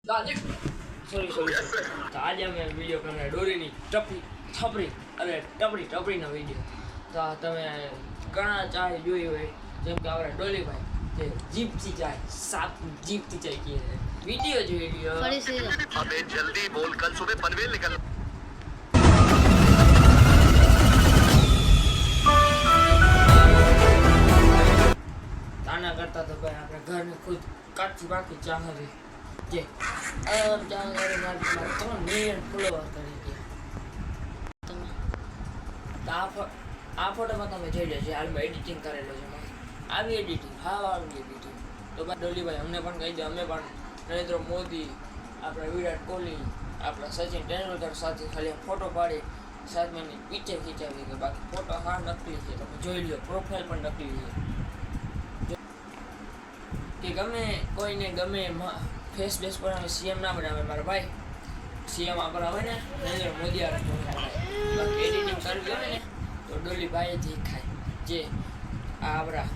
Sorry તો આજે અમે વિડીયો કરવાના ડોરીની ટપરીનો વિડીયો. તો તમે ઘણા ચાય જોઈ હોય, જેમ કે આપણા ડોલીભાઈ જે જીપથી ચાય જીપથી ચાય કહે છે. વિડીયો જોઈ લ્યો. अबे जल्दी बोल, कल सुबह पनवेल निकल. આના કરતા તો ભાઈ આપણે ઘરને ખુદ કાચી પાકી ચા હતી જે આમ ચા કરી મારી 3 મિલિયન ફોલોવર કરી ગયા. આ ફોટોમાં તમે જોઈ લો છો, હાલમાં એડિટિંગ કરેલો છે. આવી એડિટિંગ આવી એડિટિંગ તો ભાઈ ડોલીભાઈ અમને પણ કહી દો, અમે પણ નરેન્દ્ર મોદી, આપણા વિરાટ કોહલી, આપણા સચિન તેંડુલકર સાથે ખાલી ફોટો પાડી 7 મિનિટ પિક્ચર ખીચાવી કે બાકી ફોટો હા નકલી છે. તમે જોઈ લો, પ્રોફાઇલ પણ નકલી છે. કે ગમે કોઈને ગમે ફેસ બેસ પર આવે, સીએમ ના બનાવે મારા ભાઈ, સીએમ આપણા હોય ને નરેન્દ્ર મોદી બાકી એડિટિંગ કરવી હોય ને તો ડોલીભાઈ જ ખાય. જે આપણા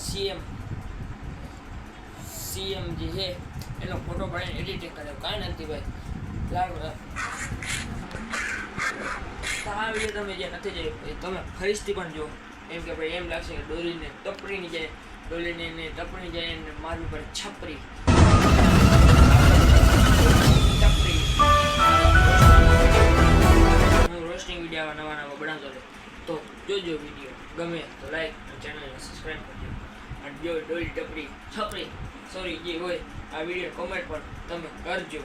સીએમ જે છે એનો ફોટો પાડીને એડિટિંગ કરે, કાંઈ નથી ભાઈ. આ વિડીયો તમે જે નથી જોઈ તમે ફરીથી પણ જો, એમ કે ભાઈ એમ લાગશે કે ડોલીને ટપરીની જાય, ડોલીને ટપરી જાય અને મારવી પડે છપરી. હું રોસ્ટિંગ વિડીયો નવા બનાવતો હતો, તો જોજો વિડીયો. ગમે તો લાઈક અને ચેનલને સબસ્ક્રાઈબ કરજો. અને જો ડોલી ટપરી છપરી સોરી જે હોય આ વિડીયો કોમેન્ટ પણ તમે કરજો.